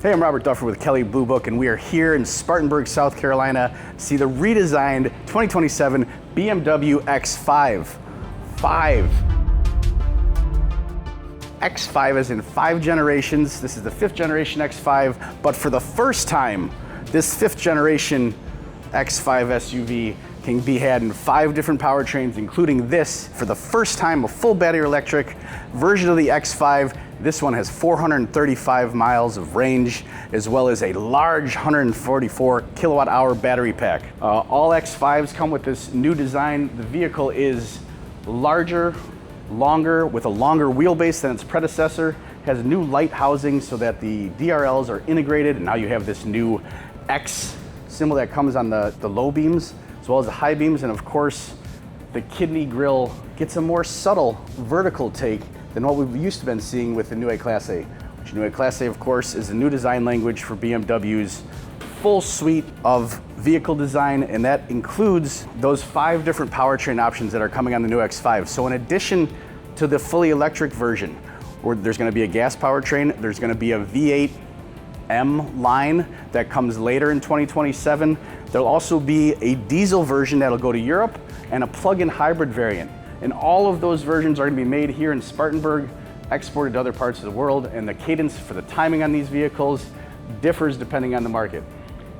Hey, I'm Robert Duffer with Kelley Blue Book, and we are here in Spartanburg, South Carolina to see the redesigned 2027 BMW X5. X5 is in 5 generations. This is the 5th generation X5, but for the first time, this 5th generation X5 SUV can be had in 5 different powertrains, including this, for the first time, a full battery electric version of the X5. This one has 435 miles of range, as well as a large 144 kilowatt hour battery pack. All X5s come with this new design. The vehicle is larger, longer, with a longer wheelbase than its predecessor, has new light housing so that the DRLs are integrated, and now you have this new X symbol that comes on the low beams, as well as the high beams, and of course, the kidney grille gets a more subtle vertical take than what we've used to been seeing with the new A-Class A. Which new A-Class A, of course, is the new design language for BMW's full suite of vehicle design, and that includes those 5 different powertrain options that are coming on the new X5. So in addition to the fully electric version, where there's gonna be a gas powertrain, there's gonna be a V8 M line that comes later in 2027. There'll also be a diesel version that'll go to Europe and a plug-in hybrid variant. And all of those versions are gonna be made here in Spartanburg, exported to other parts of the world, and the cadence for the timing on these vehicles differs depending on the market.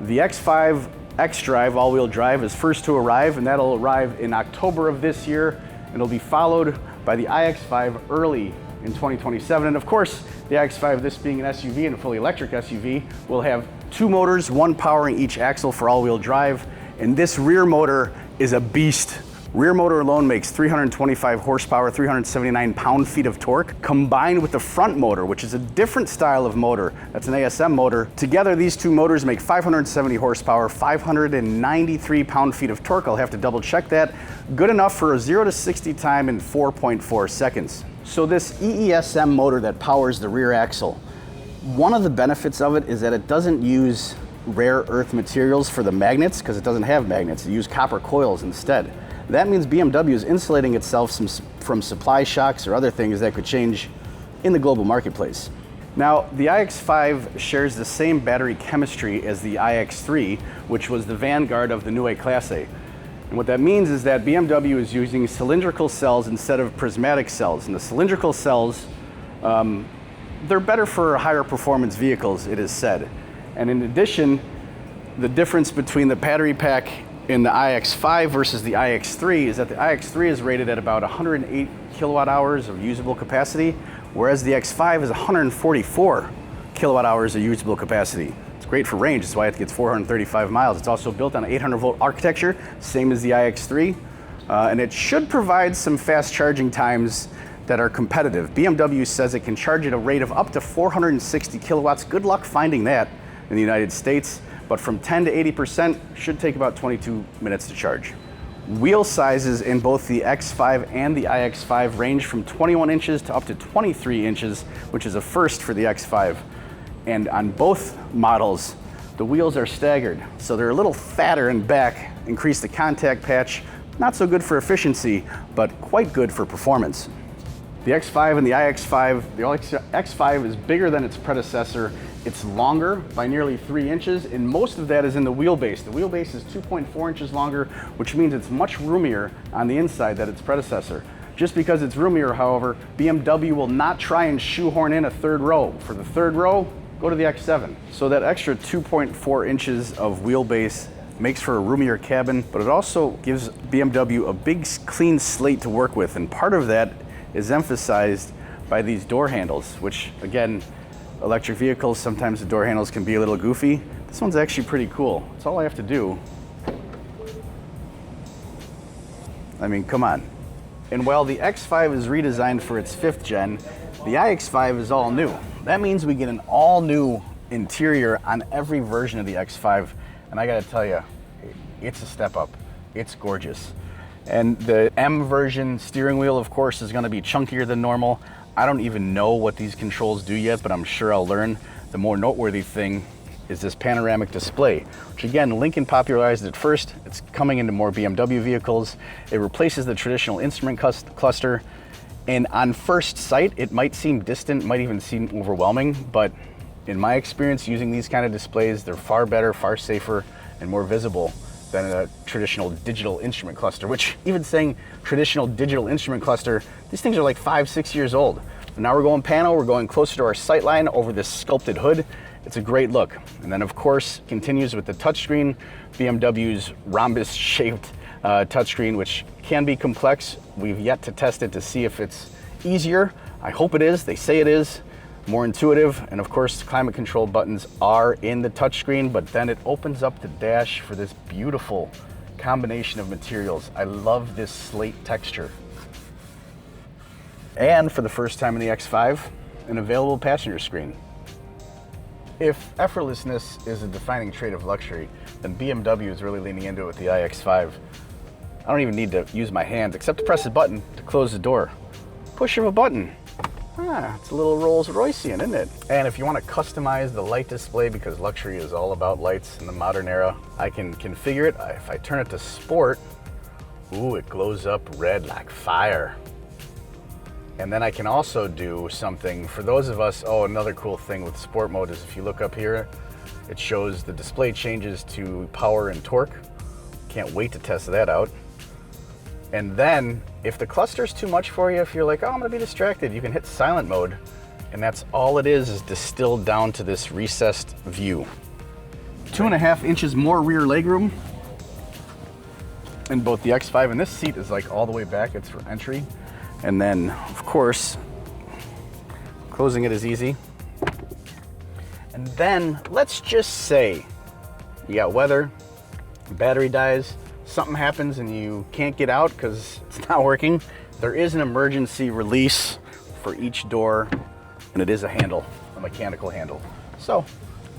The X5 X-Drive all-wheel drive is first to arrive, and that'll arrive in October of this year, and it'll be followed by the iX5 early in 2027. And of course, the X5, this being an SUV and a fully electric SUV, will have 2 motors, 1 powering each axle for all-wheel drive, and this rear motor is a beast. Rear motor alone makes 325 horsepower, 379 pound-feet of torque. Combined with the front motor, which is a different style of motor, that's an ASM motor. Together, these 2 motors make 570 horsepower, 593 pound-feet of torque. I'll have to double check that. Good enough for a 0 to 60 time in 4.4 seconds. So this EESM motor that powers the rear axle, one of the benefits of it is that it doesn't use rare earth materials for the magnets, because it doesn't have magnets. It uses copper coils instead. That means BMW is insulating itself from supply shocks or other things that could change in the global marketplace. Now, the iX5 shares the same battery chemistry as the iX3, which was the vanguard of the new A-Class A. And what that means is that BMW is using cylindrical cells instead of prismatic cells. And the cylindrical cells, they're better for higher performance vehicles, it is said. And in addition, the difference between the battery pack in the iX5 versus the iX3 is that the iX3 is rated at about 108 kilowatt hours of usable capacity, whereas the X5 is 144 kilowatt hours of usable capacity. It's great for range, that's why it gets 435 miles. It's also built on an 800 volt architecture, same as the iX3, and it should provide some fast charging times that are competitive. BMW says it can charge at a rate of up to 460 kilowatts. Good luck finding that in the United States. But from 10 to 80% should take about 22 minutes to charge. Wheel sizes in both the X5 and the iX5 range from 21 inches to up to 23 inches, which is a first for the X5. And on both models, the wheels are staggered. So they're a little fatter in back, increase the contact patch. Not so good for efficiency, but quite good for performance. The X5 and the iX5, the X5 is bigger than its predecessor. It's longer by nearly 3 inches, and most of that is in the wheelbase. The wheelbase is 2.4 inches longer, which means it's much roomier on the inside than its predecessor. Just because it's roomier, however, BMW will not try and shoehorn in a 3rd row. For the 3rd row, go to the X7. So that extra 2.4 inches of wheelbase makes for a roomier cabin, but it also gives BMW a big clean slate to work with, and part of that is emphasized by these door handles, which again, electric vehicles, sometimes the door handles can be a little goofy. This one's actually pretty cool. That's all I have to do. I mean, come on. And while the X5 is redesigned for its 5th gen, the iX5 is all new. That means we get an all new interior on every version of the X5. And I gotta tell you, it's a step up. It's gorgeous. And the M version steering wheel, of course, is gonna be chunkier than normal. I don't even know what these controls do yet, but I'm sure I'll learn. The more noteworthy thing is this panoramic display, which again, Lincoln popularized it first. It's coming into more BMW vehicles. It replaces the traditional instrument cluster. And on first sight, it might seem distant, might even seem overwhelming, but In my experience using these kind of displays, they're far better, far safer, and more visible than a traditional digital instrument cluster, which even saying traditional digital instrument cluster, these things are like 5-6 years old. And now we're going panel, we're going closer to our sight line over this sculpted hood. It's a great look. And then of course, continues with the touchscreen, BMW's rhombus shaped touchscreen, which can be complex. We've yet to test it to see if it's easier. I hope it is, they say it is. More intuitive, and of course climate control buttons are in the touchscreen, but then it opens up the dash for this beautiful combination of materials. I love this slate texture. And for the first time in the X5, an available passenger screen. If effortlessness is a defining trait of luxury, then BMW is really leaning into it with the iX5. I don't even need to use my hand except to press a button to close the door. Push of a button. It's a little Rolls Roycean, isn't it? And if you want to customize the light display, because luxury is all about lights in the modern era, I can configure it. If I turn it to sport, ooh, it glows up red like fire. And then I can also do something for those of us, another cool thing with sport mode is if you look up here, it shows the display changes to power and torque. Can't wait to test that out. And then if the cluster's too much for you, if you're like, I'm gonna be distracted, you can hit silent mode. And that's all it is distilled down to this recessed view. 2.5 inches more rear legroom in both the X5, and this seat is like all the way back, it's for entry. And then of course, closing it is easy. And then let's just say you got weather, battery dies, something happens and you can't get out because it's not working. There is an emergency release for each door, and it is a handle, a mechanical handle. So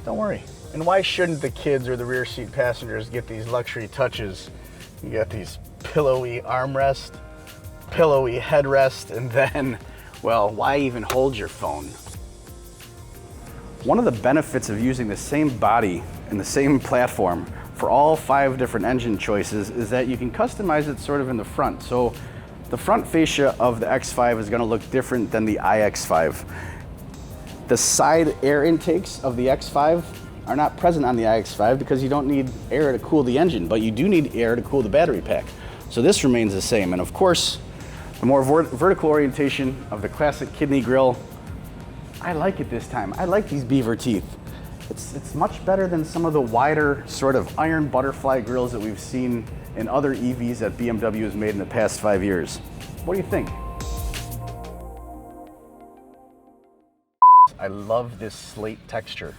don't worry. And why shouldn't the kids or the rear seat passengers get these luxury touches? You got these pillowy armrest, pillowy headrest, and then, well, why even hold your phone? One of the benefits of using the same body and the same platform for all 5 different engine choices is that you can customize it sort of in the front. So the front fascia of the X5 is gonna look different than the iX5. The side air intakes of the X5 are not present on the iX5 because you don't need air to cool the engine, but you do need air to cool the battery pack. So this remains the same. And of course, the more vertical orientation of the classic kidney grille, I like it this time. I like these beaver teeth. It's much better than some of the wider sort of iron butterfly grills that we've seen in other EVs that BMW has made in the past 5 years. What do you think? I love this slate texture.